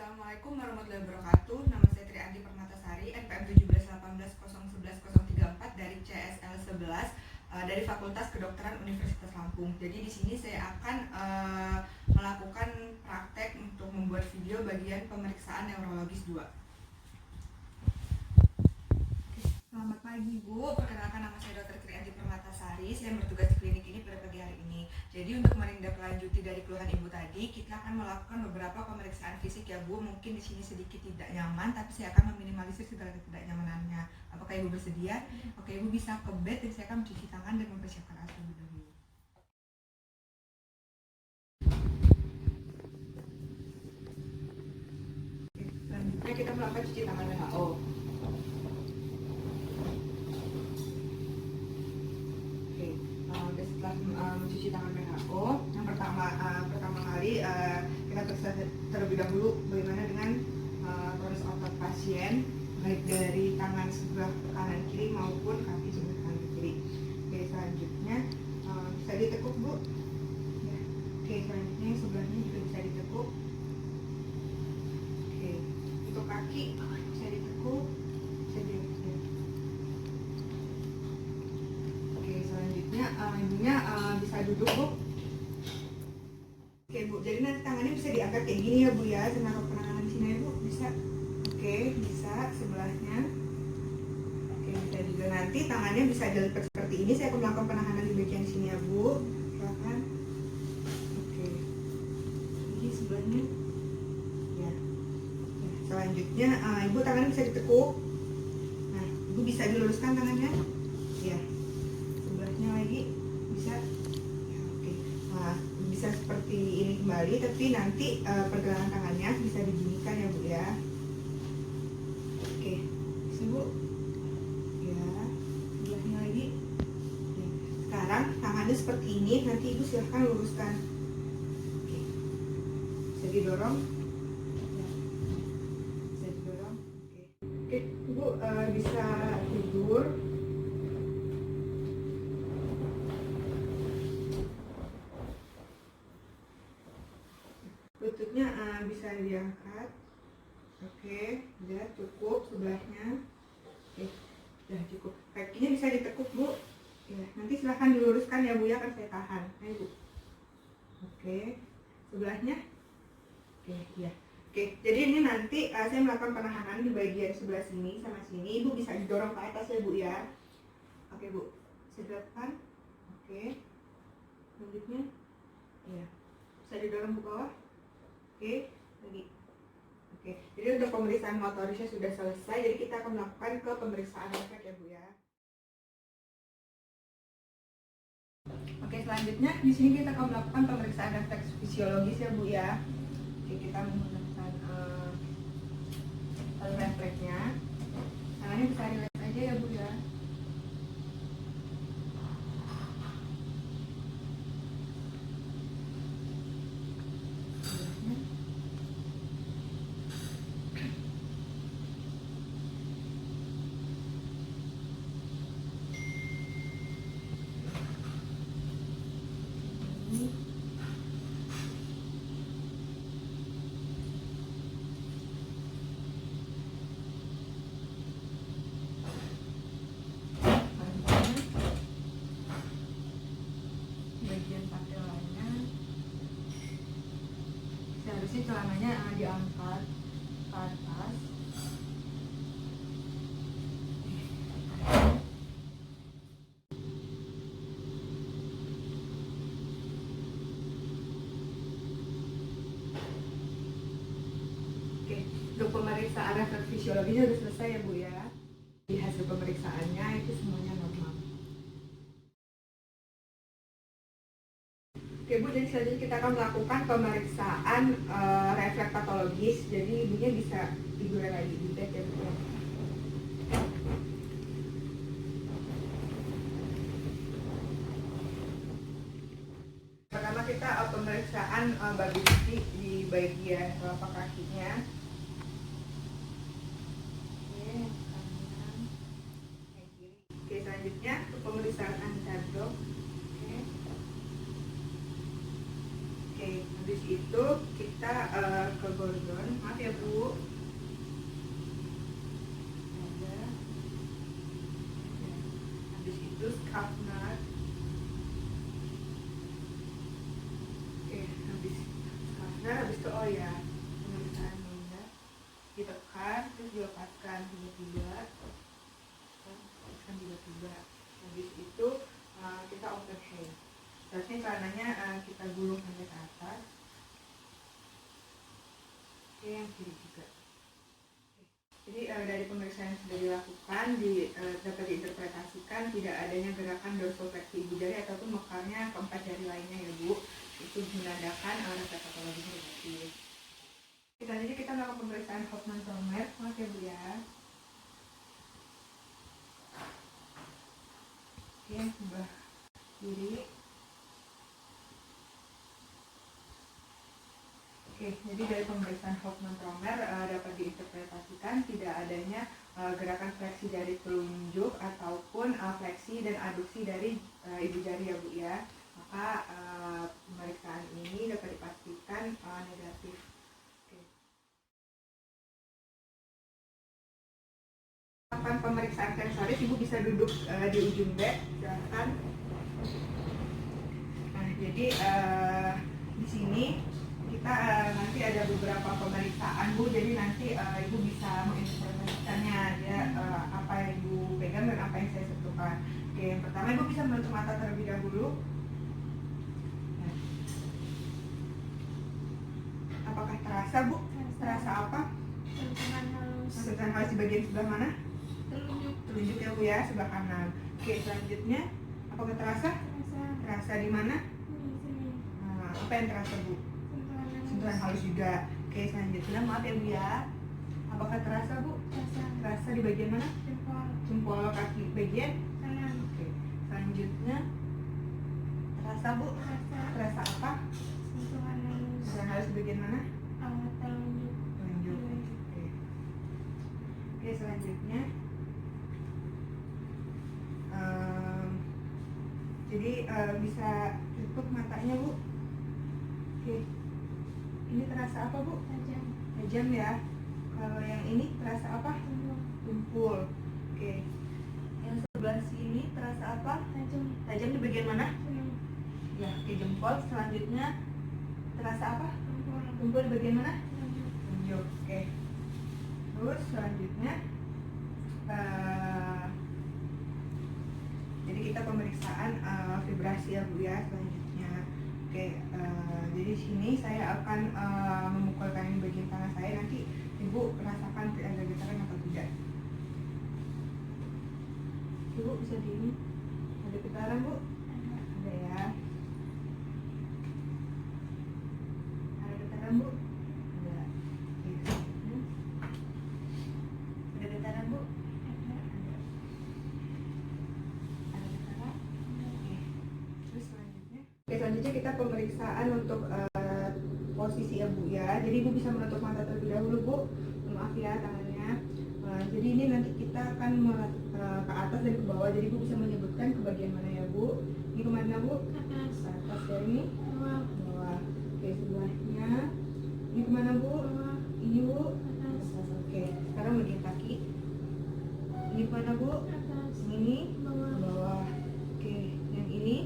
Assalamualaikum warahmatullahi wabarakatuh. Nama saya Trianti Permatasari, NPM 1718011034 dari CSL 11 dari Fakultas Kedokteran Universitas Lampung. Jadi di sini saya akan melakukan praktek untuk membuat video bagian pemeriksaan neurologis 2. Selamat pagi Bu, perkenalkan nama saya Dr. Trianti Permatasari. Saya bertugas di klinik ini pada pagi hari ini. Jadi untuk menindaklanjuti dari keluhan Ibu tadi, kita akan melakukan beberapa pemeriksaan fisik ya Bu. Mungkin di sini sedikit tidak nyaman, tapi saya akan meminimalisir segala ketidaknyamanannya. Apakah Ibu bersedia? Oke, Ibu bisa ke bed dan saya akan mencuci tangan dan mempersiapkan alat terlebih dahulu. Selanjutnya kita melakukan cuci tangan WHO. Setelah mencuci tangan WHO, yang pertama kali kita periksa terlebih dahulu bagaimana dengan tonus otot pasien, baik dari tangan sebelah kanan kiri maupun kaki sebelah kanan kiri. Oke, selanjutnya bisa ditekuk Bu. Ya. Oke, selanjutnya yang sebelahnya juga bisa ditekuk. Oke, untuk kaki bisa ditekuk, bisa ditekuk. Selanjutnya ibunya bisa duduk Bu. Oke Bu, jadi nanti tangannya bisa diangkat kayak gini ya Bu ya, menaruh penanganan di sini ya Bu, bisa. Oke, bisa sebelahnya. Oke, bisa juga nanti tangannya bisa dilipat seperti ini. Saya akan melakukan penahanan di bagian sini ya Bu. Silakan. Oke, ini sebelahnya. Ya. Selanjutnya ibu tangannya bisa ditekuk. Nah, ibu bisa diluruskan tangannya. Ya. Lagi bisa ya, oke. Nah, bisa seperti ini kembali, tapi nanti pergelangan tangannya bisa dibunyikan ya Bu ya. Oke, bisa Bu ya, sebelahnya lagi ya. Sekarang tangannya seperti ini, nanti Ibu silahkan luruskan. Oke, bisa didorong ya. Bisa didorong. Oke, Ibu bisa tidur. Lututnya bisa diangkat. Oke, udah cukup sebelahnya. Oke, udah cukup. Kakinya bisa ditekuk Bu. Ya, nanti silahkan diluruskan ya Bu ya, akan saya tahan. Ayo Bu. Oke, sebelahnya. Oke, ya. Oke, jadi ini nanti saya melakukan penahanan di bagian sebelah sini sama sini. Ibu bisa didorong ke atas ya Bu ya. Oke Bu, sedapkan. Oke, selanjutnya. Ya, bisa didorong ke bawah. Oke, lagi. Oke, jadi untuk pemeriksaan motorisnya sudah selesai, jadi kita akan melakukan ke pemeriksaan refleks ya Bu ya. Oke, selanjutnya di sini kita akan melakukan pemeriksaan refleks fisiologis ya Bu ya. Oke, kita menggunakan refleksnya. Tangannya bisa relax aja ya Bu ya. Bagian patelanya seharusnya celananya diangkat ke atas. Oke, untuk pemeriksaan refleks fisiologisnya sudah selesai ya Bu ya. Di hasil pemeriksaannya itu semuanya normal. Oke Bu, jadi selanjutnya kita akan melakukan pemeriksaan refleks patologis. Jadi ibunya bisa tidur lagi di bed ya Bu. Pertama kita pemeriksaan babi besi di bagian telapak kakinya. Oke, selanjutnya pemeriksaan antar dok. Oke, Habis itu kita ke Gordon, maaf ya Bu. Ada. Habis itu scalp knot. Oke, habis scalp knot, habis itu oh ya, pemeriksaan bunda. Ditekan, terus dilepaskan tiba-tiba. Lepaskan tiba-tiba. Habis itu kita overhand. Terusnya celananya kita gulung sampai ke atas. Oke, yang kiri juga. Jadi dari pemeriksaan yang sudah dilakukan dapat diinterpretasikan tidak adanya gerakan dorsofleksi ibu jari ataupun mekarnya keempat jari lainnya ya Bu. Itu menandakan rasa patologi negatif. Selanjutnya kita melakukan pemeriksaan Hoffmann-Trommer, maaf ya Bu ya. Oke, sebelah kiri. Oke, jadi dari pemeriksaan Hoffmann-Trommer dapat diinterpretasikan tidak adanya gerakan fleksi dari telunjuk ataupun fleksi dan aduksi dari ibu jari ya Bu ya. Maka pemeriksaan ini dapat dipastikan negatif. Oke. Lakukan pemeriksaan tensoris, Ibu bisa duduk di ujung bed, silahkan. Nah, jadi di sini kita nanti ada beberapa pemeriksaan Bu, jadi nanti Ibu bisa menginterpretasikannya ya, apa yang Ibu pegang dan apa yang saya sentuhkan. Oke, yang pertama Ibu bisa menutup mata terlebih dahulu. Nah. Apakah terasa Bu? Terasa apa? Sentuhan halus di bagian sebelah mana? Telunjuk ya Bu ya, sebelah kanan. Oke, selanjutnya apakah terasa? Terasa di mana? Nah, apa yang terasa Bu? Sentuhan halus juga. Oke, selanjutnya maaf ya Bu ya. Apakah terasa Bu? Terasa di bagian mana? Jempol kaki bagian kanan. Oke. Selanjutnya terasa Bu? Terasa apa? Sentuhan halus di bagian mana? Telunjuk. Oke. Oke, selanjutnya jadi bisa tutup matanya Bu. Oke. Ini terasa apa Bu? Tajam ya. Kalau yang ini terasa apa? Tumpul. Oke. Yang sebelah sini terasa apa? Tajam di bagian mana? Ya, oke, jempol. Selanjutnya terasa apa? Tumpul di bagian mana? Tunjuk. Oke. Terus selanjutnya jadi kita pemeriksaan vibrasi ya Bu ya selanjutnya. Oke, jadi sini saya akan memukulkan bagian tangan saya, nanti Ibu rasakan ada getaran atau tidak. Ibu bisa di ini, ada getaran Bu? Ada ya. Ada getaran Bu? Ada. Ada getaran Bu? Ada. Ada getaran? Oke. Terus selanjutnya. Oke, selanjutnya kita pemeriksaan untuk posisi ya Bu ya. Jadi Ibu bisa menutup mata terlebih dahulu Bu. Maaf ya tangannya. Jadi ini nanti kita akan ke atas dan ke bawah. Jadi Ibu bisa menyebutkan ke bagian mana ya Bu? Ini kemana Bu? Ke atas. Ke atas ya, ini? Bawah. Bawah. Oke, sebelahnya. Ini kemana Bu? Bawah. Ini Bu? Atas. Atas. Oke, sekarang bagian kaki. Ini kemana Bu? Atas. Ini? Bawah. Bawah. Oke, yang ini?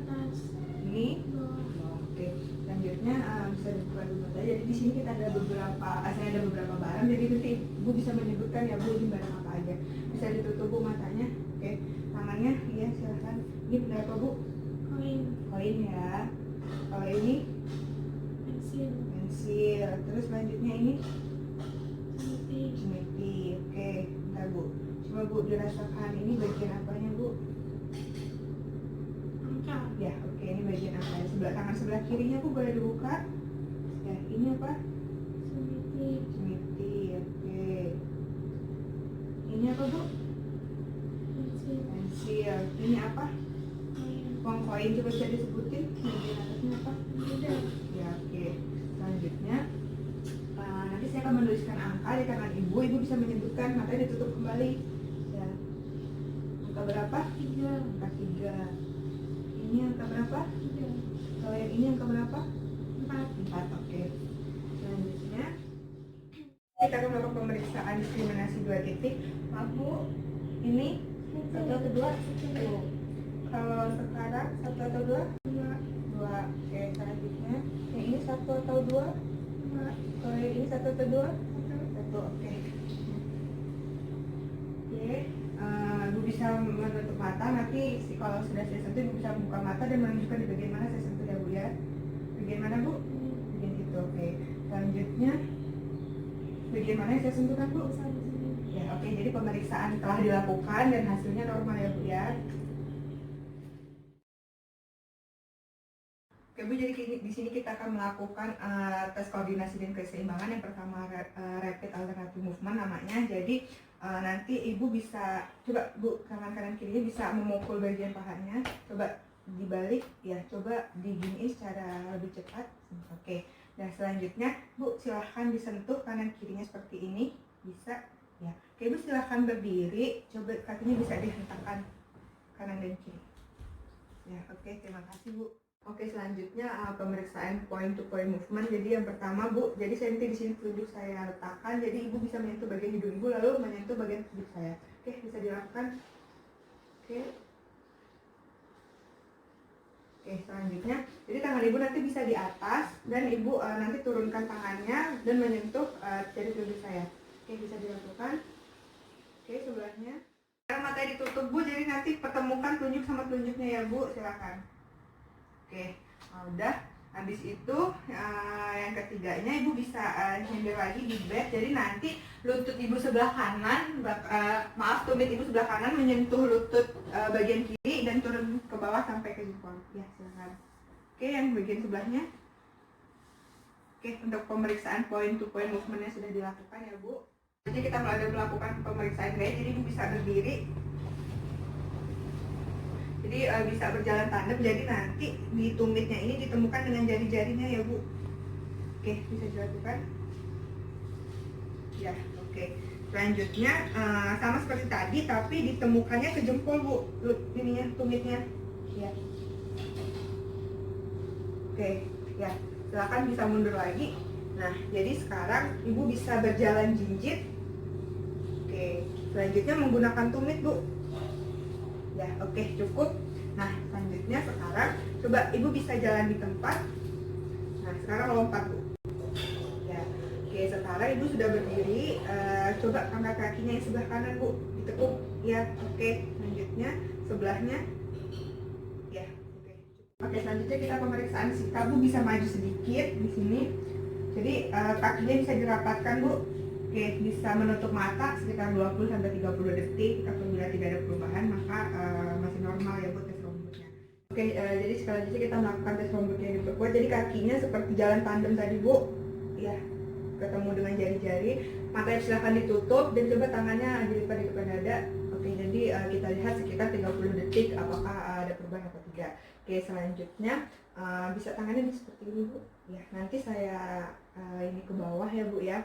Atas. Ini? Bawah. Bawah. Oke. Selanjutnya bisa dibuka dulu mata. Jadi di sini kita ada beberapa, saya ada beberapa barang. Jadi nanti Ibu bisa menyebutkan ya Bu ini barang apa aja. Bisa ditutup Bu matanya. Oke, tangannya, iya silahkan. Ini benda apa Bu? Koin ya. Kalau ini? Pensil. Terus selanjutnya ini? Cemeti. Oke, bentar Bu. Coba Bu dirasakan ini bagian apanya Bu? Ya, oke, ini bagian apa? Sebelah tangan sebelah kirinya Bu boleh dibuka. Ya, ini apa? Cemeti. Oke. Ini apa Bu? Pensil. Ini apa? Uang koin, coba bisa disebutin bagian atasnya apa? Ya, oke. Selanjutnya nanti saya akan menuliskan angka di tangan Ibu. Ibu bisa menyebutkan, matanya ditutup kembali. Ya. Angka berapa? 3. Angka 3. Ini angka berapa? 3. Kalau yang ini angka berapa? 4. tempat. Oke. Selanjutnya kita akan melakukan pemeriksaan diskriminasi 2 titik. Maaf Bu, ini 1 atau 2? 1. Kalau sekarang 1 atau 2? 2. Oke, selanjutnya yang ini 1 atau 2? 2. Kalau yang ini 1 atau 2? 1. Oke. Ibu bisa menutup mata, nanti kalau sudah saya sentuh Ibu bisa buka mata dan menunjukkan di bagian mana saya sentuh ya Bu ya. Bagian mana Bu? Bagian itu. Oke. Selanjutnya bagian mana yang saya sentuh kan Bu? Ya, oke. Jadi pemeriksaan telah dilakukan dan hasilnya normal ya Bu ya. Oke Bu, jadi di sini kita akan melakukan tes koordinasi dan keseimbangan. Yang pertama rapid alternative movement namanya. Jadi nanti Ibu bisa coba Bu, tangan kanan kirinya bisa memukul bagian pahanya. Coba dibalik ya, coba diginiin secara lebih cepat. Oke. Dan selanjutnya Bu silahkan disentuh kanan kirinya seperti ini, bisa ya. Oke Bu, silahkan berdiri, coba kakinya bisa dihentakkan kanan dan kiri. Ya, oke, terima kasih Bu. Oke, selanjutnya pemeriksaan point to point movement. Jadi yang pertama Bu, jadi saya nanti di sini telunjuk saya letakkan, jadi Ibu bisa menyentuh bagian hidung Ibu lalu menyentuh bagian tubuh saya. Oke, bisa dilakukan. Oke. Oke, selanjutnya, jadi tangan Ibu nanti bisa di atas dan Ibu nanti turunkan tangannya dan menyentuh jari telunjuk saya. Oke, bisa dilakukan. Oke, sebelahnya. Sekarang matanya ditutup Bu, jadi nanti pertemukan telunjuk sama telunjuknya ya Bu, silakan. Oke, udah. Habis itu yang ketiganya Ibu bisa nyender lagi di bed. Jadi nanti lutut Ibu sebelah kanan, tumit Ibu sebelah kanan menyentuh lutut bagian kiri dan turun ke bawah sampai ke jempol. Ya, silakan. Oke, yang bagian sebelahnya. Oke, untuk pemeriksaan point to point movementnya sudah dilakukan ya Bu. Jadi kita mulai melakukan pemeriksaan gaya. Jadi Ibu bisa berdiri. Jadi bisa berjalan tandem, jadi nanti di tumitnya ini ditemukan dengan jari-jarinya ya Bu. Oke, bisa dilakukan. Ya, oke. Selanjutnya sama seperti tadi, tapi ditemukannya ke jempol Bu, ininya, tumitnya. Ya. Oke, ya. Silakan bisa mundur lagi. Nah, jadi sekarang Ibu bisa berjalan jinjit. Oke, selanjutnya menggunakan tumit Bu. Ya, oke, cukup. Nah, selanjutnya sekarang coba Ibu bisa jalan di tempat. Nah, sekarang lompat Bu. Ya, oke, sekarang Ibu sudah berdiri. Coba angkat kakinya yang sebelah kanan Bu, ditekuk. Ya, oke. Selanjutnya sebelahnya. Ya, oke. Oke, selanjutnya kita pemeriksaan sikap Bu, bisa maju sedikit di sini. Jadi kakinya bisa dirapatkan Bu. Oke, bisa menutup mata sekitar 20-30 detik. Apabila tidak ada perubahan maka masih normal ya Bu tes rambutnya. Oke, jadi sekali lagi kita melakukan tes rambutnya yang diperkuat. Jadi kakinya seperti jalan tandem tadi Bu. Ya, ketemu dengan jari-jari. Matanya silahkan ditutup dan coba tangannya dilipat di depan dada. Oke, jadi kita lihat sekitar 30 detik apakah ada perubahan atau tidak. Oke, selanjutnya bisa tangannya seperti ini Bu. Ya, nanti saya ini ke bawah ya Bu ya.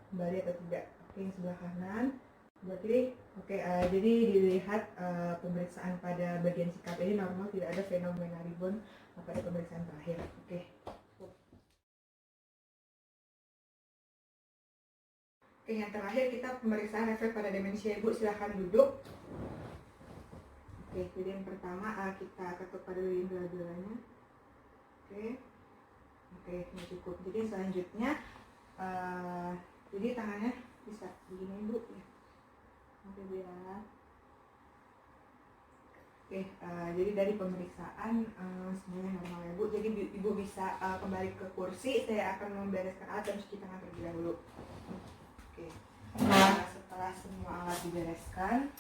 Kembali atau tidak. Oke, yang sebelah kanan, sebelah kiri. Oke, jadi dilihat pemeriksaan pada bagian sikap ini normal, tidak ada fenomena rebound pada pemeriksaan terakhir. Oke. Oke, yang terakhir kita pemeriksaan efek pada demensia Ibu, silahkan duduk. Oke, jadi yang pertama kita ketuk pada indera-inderanya. Oke, ini cukup. Jadi selanjutnya jadi tangannya bisa begini Bu ya. Oke Bu ya. Oke, jadi dari pemeriksaan semuanya normal ya Bu. Jadi Ibu bisa kembali ke kursi. Saya akan membereskan alat dan cuci tangan terlebih dahulu. Oke. Nah, setelah semua alat dibereskan,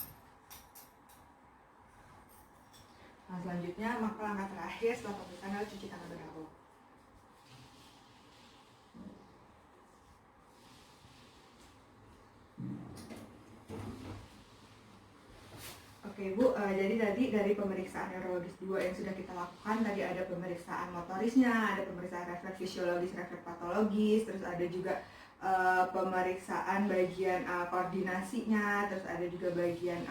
nah selanjutnya maka langkah terakhir setelah pemeriksaan adalah cuci tangan berhalu. Oke Bu, jadi tadi dari pemeriksaan neurologis 2 yang sudah kita lakukan, tadi ada pemeriksaan motorisnya, ada pemeriksaan refleks fisiologis, refleks patologis, terus ada juga pemeriksaan bagian koordinasinya, terus ada juga bagian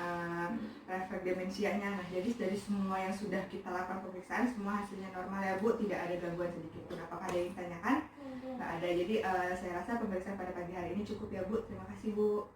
refleks demensianya. Nah, jadi dari semua yang sudah kita lakukan pemeriksaan, semua hasilnya normal ya Bu, tidak ada gangguan sedikit pun. Apakah ada yang ditanyakan? Nggak ada. Jadi saya rasa pemeriksaan pada pagi hari ini cukup ya Bu. Terima kasih Bu.